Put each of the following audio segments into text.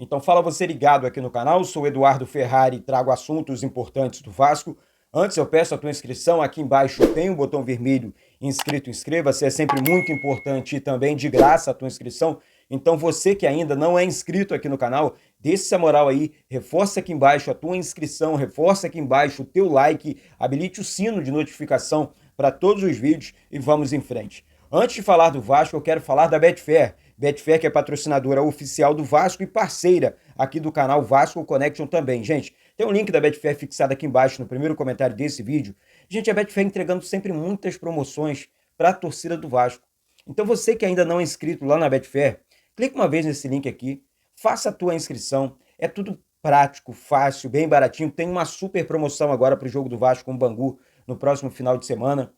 Então fala você ligado aqui no canal, sou Eduardo Ferrari e trago assuntos importantes do Vasco. Antes eu peço a tua inscrição, aqui embaixo tem o botão vermelho inscrito, inscreva-se, é sempre muito importante e também de graça a tua inscrição. Então você que ainda não é inscrito aqui no canal, deixa essa moral aí, reforça aqui embaixo a tua inscrição, reforça aqui embaixo o teu like, habilite o sino de notificação para todos os vídeos e vamos em frente. Antes de falar do Vasco, eu quero falar da Betfair. Betfair, que é patrocinadora oficial do Vasco e parceira aqui do canal Vasco Connection também. Gente, tem um link da Betfair fixado aqui embaixo no primeiro comentário desse vídeo. Gente, a Betfair entregando sempre muitas promoções para a torcida do Vasco. Então você que ainda não é inscrito lá na Betfair, clica uma vez nesse link aqui, faça a tua inscrição. É tudo prático, fácil, bem baratinho. Tem uma super promoção agora para o jogo do Vasco com o Bangu no próximo final de semana.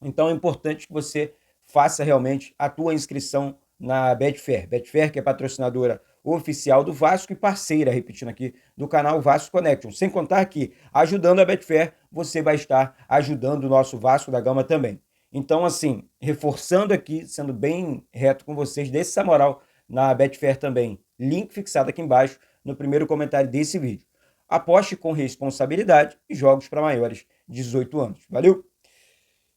Então é importante que você faça realmente a tua inscrição na Betfair. Betfair, que é patrocinadora oficial do Vasco e parceira, repetindo aqui, do canal Vasco Connection. Sem contar que, ajudando a Betfair, você vai estar ajudando o nosso Vasco da Gama também. Então, assim, reforçando aqui, sendo bem reto com vocês, dê essa moral na Betfair também. Link fixado aqui embaixo no primeiro comentário desse vídeo. Aposte com responsabilidade e jogos para maiores de 18 anos. Valeu?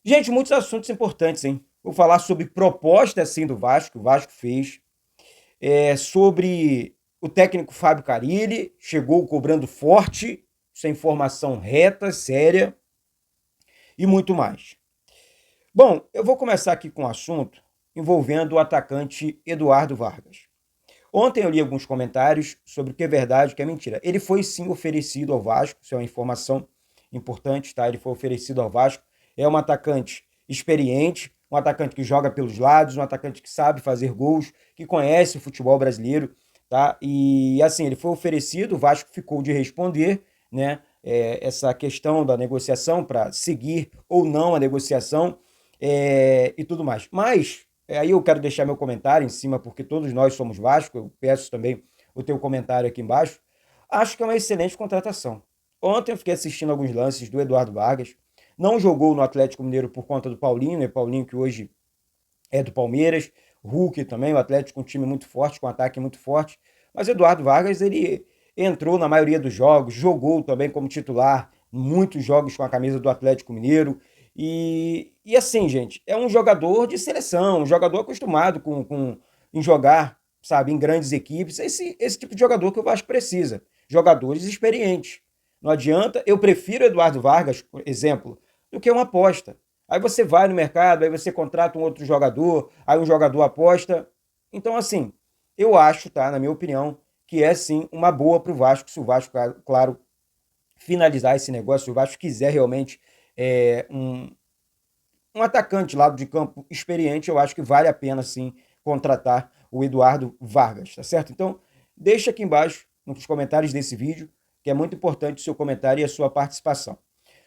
Gente, muitos assuntos importantes, hein? Vou falar sobre proposta, assim, do Vasco, que o Vasco fez. Sobre o técnico Fábio Carille, chegou cobrando forte, sem informação reta, séria, e muito mais. Bom, eu vou começar aqui com um assunto envolvendo o atacante Eduardo Vargas. Ontem eu li alguns comentários sobre o que é verdade e o que é mentira. Ele foi sim oferecido ao Vasco, isso é uma informação importante, tá? Ele foi oferecido ao Vasco. É um atacante experiente, um atacante que joga pelos lados, um atacante que sabe fazer gols, que conhece o futebol brasileiro, tá? E assim, ele foi oferecido, o Vasco ficou de responder, né? Essa questão da negociação para seguir ou não a negociação e tudo mais. Mas aí eu quero deixar meu comentário em cima, porque todos nós somos Vasco, eu peço também o teu comentário aqui embaixo. Acho que é uma excelente contratação. Ontem eu fiquei assistindo alguns lances do Eduardo Vargas, não jogou no Atlético Mineiro por conta do Paulinho, né? Paulinho que hoje é do Palmeiras, Hulk também, o Atlético com um time muito forte, com um ataque muito forte, mas Eduardo Vargas, ele entrou na maioria dos jogos, jogou também como titular, muitos jogos com a camisa do Atlético Mineiro, e assim, gente, é um jogador de seleção, um jogador acostumado em jogar, sabe, em grandes equipes, esse tipo de jogador que o Vasco precisa, jogadores experientes. Não adianta, eu prefiro Eduardo Vargas, por exemplo, do que uma aposta. Aí você vai no mercado, aí você contrata um outro jogador, aí um jogador aposta. Então, assim, eu acho, tá, na minha opinião, que é sim uma boa para o Vasco, se o Vasco, claro, finalizar esse negócio, se o Vasco quiser realmente um atacante lado de campo experiente, eu acho que vale a pena sim contratar o Eduardo Vargas, tá certo? Então, deixa aqui embaixo nos comentários desse vídeo, que é muito importante o seu comentário e a sua participação.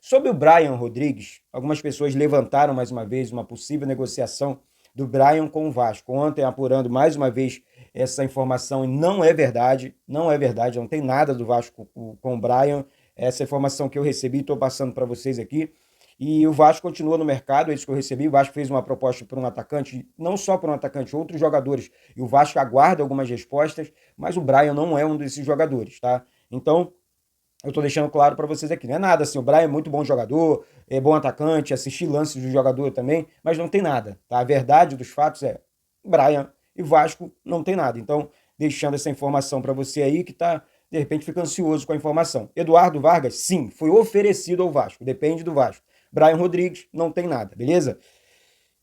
Sobre o Brian Rodrigues, algumas pessoas levantaram mais uma vez uma possível negociação do Brian com o Vasco. Ontem, apurando mais uma vez essa informação, e não é verdade, não tem nada do Vasco com o Brian. Essa informação que eu recebi, estou passando para vocês aqui. E o Vasco continua no mercado, é isso que eu recebi. O Vasco fez uma proposta para um atacante, não só para um atacante, outros jogadores. E o Vasco aguarda algumas respostas, mas o Brian não é um desses jogadores, tá? Então, eu tô deixando claro para vocês aqui. Não é nada assim, o Brian é muito bom jogador, é bom atacante, assisti lances do jogador também, mas não tem nada, tá? A verdade dos fatos é Brian e Vasco não tem nada. Então, deixando essa informação para você aí que tá, de repente, fica ansioso com a informação. Eduardo Vargas, sim, foi oferecido ao Vasco, depende do Vasco. Brian Rodrigues, não tem nada, beleza?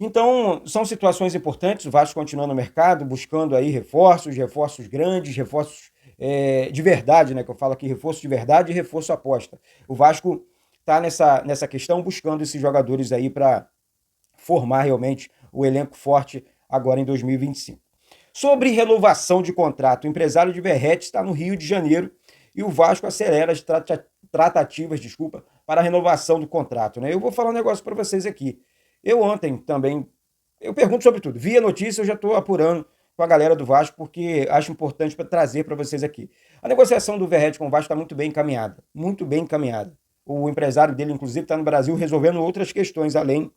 Então, são situações importantes, o Vasco continua no mercado, buscando aí reforços grandes, reforços de verdade, né? Que eu falo aqui, reforço de verdade e reforço aposta. O Vasco está nessa questão buscando esses jogadores aí para formar realmente o elenco forte agora em 2025. Sobre renovação de contrato, o empresário de Verratti está no Rio de Janeiro e o Vasco acelera as tratativas, para a renovação do contrato, né? Eu vou falar um negócio para vocês aqui. Eu ontem também, eu pergunto sobre tudo. Vi a notícia, eu já estou apurando com a galera do Vasco, porque acho importante para trazer para vocês aqui. A negociação do Verratti com o Vasco está muito bem encaminhada. Muito bem encaminhada. O empresário dele, inclusive, está no Brasil resolvendo outras questões, além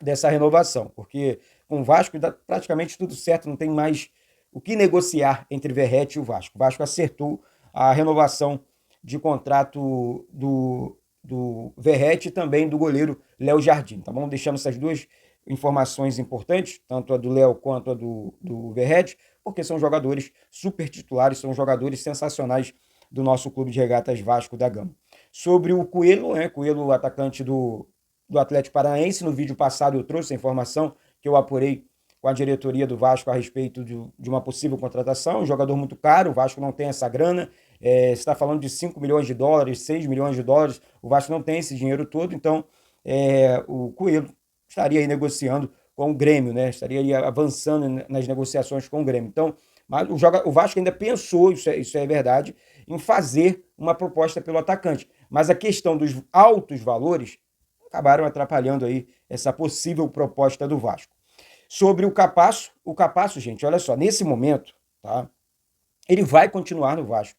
dessa renovação. Porque com o Vasco dá praticamente tudo certo, não tem mais o que negociar entre Verratti e o Vasco. O Vasco acertou a renovação de contrato do Verratti e também do goleiro Léo Jardim, tá bom? Deixando essas duas informações importantes, tanto a do Léo quanto a do Verratti, porque são jogadores super titulares, são jogadores sensacionais do nosso clube de regatas Vasco da Gama. Sobre o Coelho, né? Coelho, atacante do Atlético Paranaense, no vídeo passado eu trouxe a informação que eu apurei com a diretoria do Vasco a respeito de uma possível contratação, um jogador muito caro, o Vasco não tem essa grana, você está falando de 5 milhões de dólares, 6 milhões de dólares, o Vasco não tem esse dinheiro todo, então o Coelho estaria aí negociando com o Grêmio, né? Estaria aí avançando nas negociações com o Grêmio. Então, mas o Vasco ainda pensou, isso é verdade, em fazer uma proposta pelo atacante. Mas a questão dos altos valores acabaram atrapalhando aí essa possível proposta do Vasco. Sobre o Capasso, gente, olha só, nesse momento, tá? Ele vai continuar no Vasco,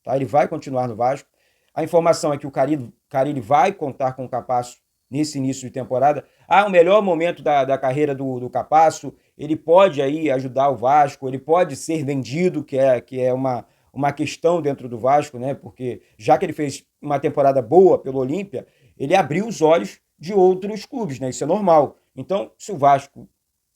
tá? Ele vai continuar no Vasco. A informação é que o Carille vai contar com o Capasso nesse início de temporada. O melhor momento da carreira do Capasso, ele pode aí ajudar o Vasco, ele pode ser vendido, que é uma questão dentro do Vasco, né? Porque já que ele fez uma temporada boa pelo Olímpia, ele abriu os olhos de outros clubes, né? Isso é normal. Então, se o Vasco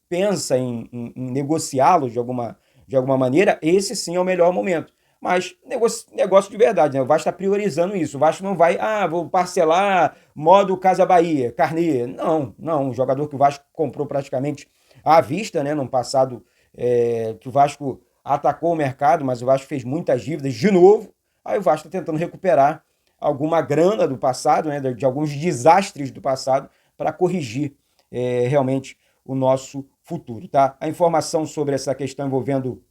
pensa em negociá-lo de alguma maneira, esse sim é o melhor momento. Mas negócio de verdade, né? O Vasco está priorizando isso. O Vasco não vai, vou parcelar modo Casa Bahia, Carnê. Não. Um jogador que o Vasco comprou praticamente à vista, né? No passado, que o Vasco atacou o mercado, mas o Vasco fez muitas dívidas de novo. Aí o Vasco está tentando recuperar alguma grana do passado, né? De alguns desastres do passado, para corrigir realmente o nosso futuro, tá? A informação sobre essa questão envolvendo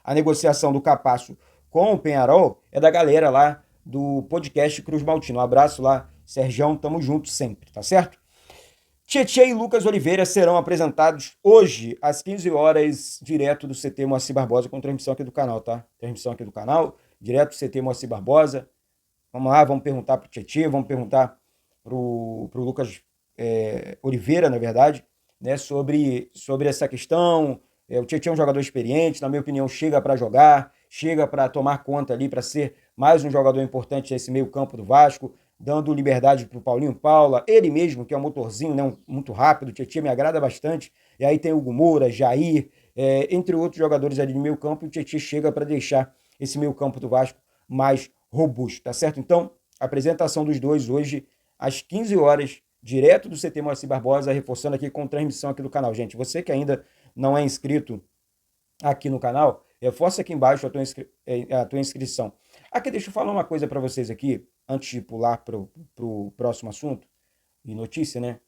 a negociação do Capasso com o Peñarol é da galera lá do podcast Cruz Maltino. Um abraço lá, Sergião, tamo junto sempre, tá certo? Tietê e Lucas Oliveira serão apresentados hoje, às 15 horas, direto do CT Moacir Barbosa, com transmissão aqui do canal, tá? Transmissão aqui do canal, direto do CT Moacir Barbosa. Vamos lá, vamos perguntar pro Tietê, vamos perguntar pro Lucas Oliveira, na verdade, né, sobre essa questão. O Tietê é um jogador experiente, na minha opinião, chega para jogar, chega para tomar conta ali, para ser mais um jogador importante nesse meio campo do Vasco, dando liberdade para o Paulinho Paula, ele mesmo, que é um motorzinho, né, muito rápido, o Tietê me agrada bastante, e aí tem o Hugo Moura, Jair, entre outros jogadores ali no meio campo, e o Tietê chega para deixar esse meio campo do Vasco mais robusto, tá certo? Então, a apresentação dos dois hoje, às 15 horas, direto do CT Moacir Barbosa, reforçando aqui com transmissão aqui do canal. Gente, você que ainda não é inscrito aqui no canal, reforça aqui embaixo a tua inscrição. Aqui, deixa eu falar uma coisa para vocês aqui, antes de pular pro próximo assunto e notícia, né?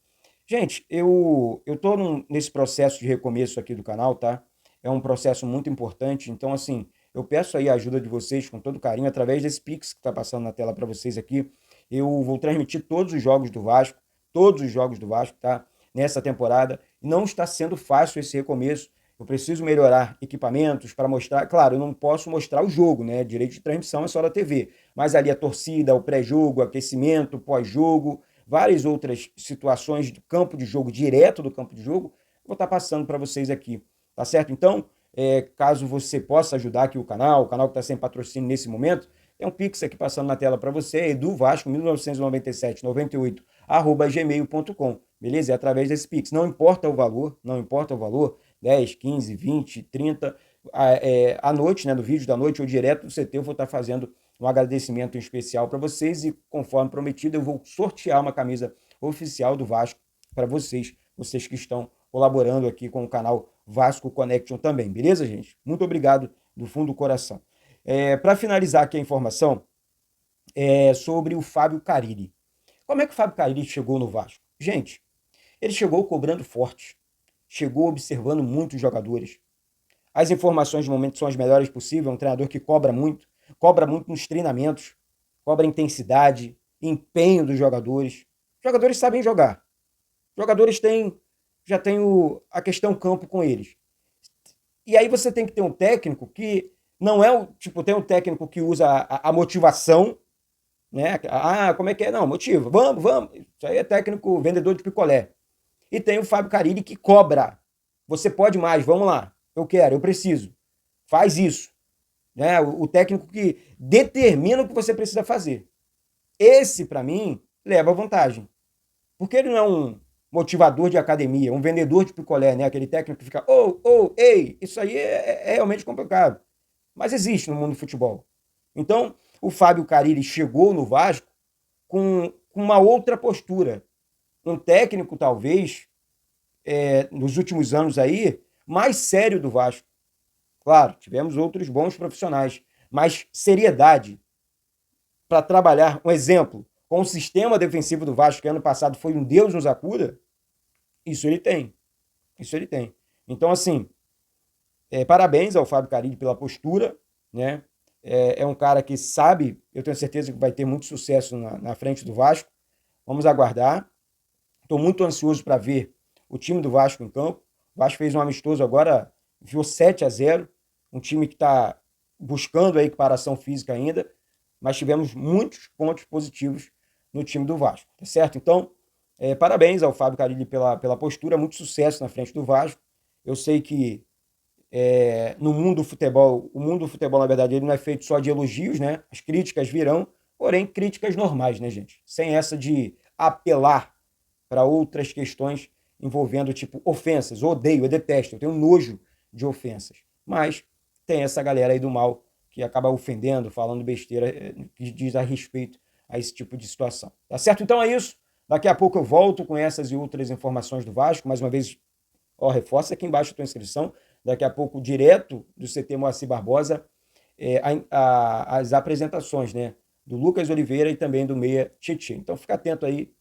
Gente, eu tô nesse processo de recomeço aqui do canal, tá? É um processo muito importante, então, assim, eu peço aí a ajuda de vocês com todo carinho, através desse Pix que tá passando na tela para vocês aqui. Eu vou transmitir todos os jogos do Vasco, tá? Nessa temporada. Não está sendo fácil esse recomeço. Eu preciso melhorar equipamentos para mostrar. Claro, eu não posso mostrar o jogo, né? Direito de transmissão é só da TV. Mas ali a torcida, o pré-jogo, aquecimento, pós-jogo, várias outras situações de campo de jogo, direto do campo de jogo, vou estar passando para vocês aqui, tá certo? Então, caso você possa ajudar aqui o canal que está sem patrocínio nesse momento, tem um Pix aqui passando na tela para você, eduvasco 199798 @gmail.com, beleza? É através desse Pix. Não importa o valor, 10, 15, 20, 30, à noite, né, no vídeo da noite ou direto do CT, eu vou estar fazendo um agradecimento em especial para vocês e, conforme prometido, eu vou sortear uma camisa oficial do Vasco para vocês que estão colaborando aqui com o canal Vasco Connection também, beleza, gente? Muito obrigado do fundo do coração. Para finalizar aqui a informação, sobre o Fábio Carille. Como é que o Fábio Carille chegou no Vasco? Gente, ele chegou cobrando forte, chegou observando muitos jogadores. As informações de momento são as melhores possíveis, é um treinador que cobra muito nos treinamentos, cobra intensidade, empenho dos jogadores. Os jogadores sabem jogar. Os jogadores já têm a questão campo com eles. E aí você tem que ter um técnico que não é tem um técnico que usa a motivação, né? Como é que é? Não, motiva. Vamos. Isso aí é técnico vendedor de picolé. E tem o Fábio Carille que cobra. Você pode mais, vamos lá. eu quero, eu preciso. Faz isso. Né? O técnico que determina o que você precisa fazer. Esse, para mim, leva vantagem. Porque ele não é um motivador de academia, um vendedor de picolé, né? Aquele técnico que fica, ei, isso aí é realmente complicado. Mas existe no mundo do futebol. Então, o Fábio Carille chegou no Vasco com uma outra postura. Um técnico, talvez, nos últimos anos aí, mais sério do Vasco. Claro, tivemos outros bons profissionais, mas seriedade para trabalhar. Um exemplo, com o sistema defensivo do Vasco, que ano passado foi um Deus nos acuda, isso ele tem. Isso ele tem. Então, assim, parabéns ao Fábio Carille pela postura, né? É um cara que sabe, eu tenho certeza que vai ter muito sucesso na frente do Vasco. Vamos aguardar. Estou muito ansioso para ver o time do Vasco em campo. O Vasco fez um amistoso agora, viu 7-0, um time que está buscando a equiparação física ainda, mas tivemos muitos pontos positivos no time do Vasco, tá certo? Então, parabéns ao Fábio Carille pela postura, muito sucesso na frente do Vasco. Eu sei que no mundo do futebol, o mundo do futebol, na verdade, ele não é feito só de elogios, né? As críticas virão, porém, críticas normais, né, gente? Sem essa de apelar para outras questões envolvendo, tipo, ofensas. Eu odeio, eu detesto, eu tenho nojo de ofensas. Mas tem essa galera aí do mal que acaba ofendendo, falando besteira, que diz a respeito a esse tipo de situação. Tá certo? Então é isso. Daqui a pouco eu volto com essas e outras informações do Vasco. Mais uma vez, reforça aqui embaixo a tua inscrição. Daqui a pouco, direto do CT Moacir Barbosa, as apresentações, né? Do Lucas Oliveira e também do Meia Tietê. Então fica atento aí.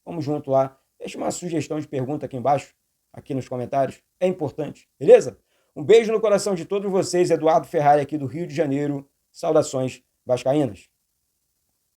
Vamos junto lá. Deixa uma sugestão de pergunta aqui embaixo, aqui nos comentários. É importante, beleza? Um beijo no coração de todos vocês. Eduardo Ferrari aqui do Rio de Janeiro. Saudações vascaínas.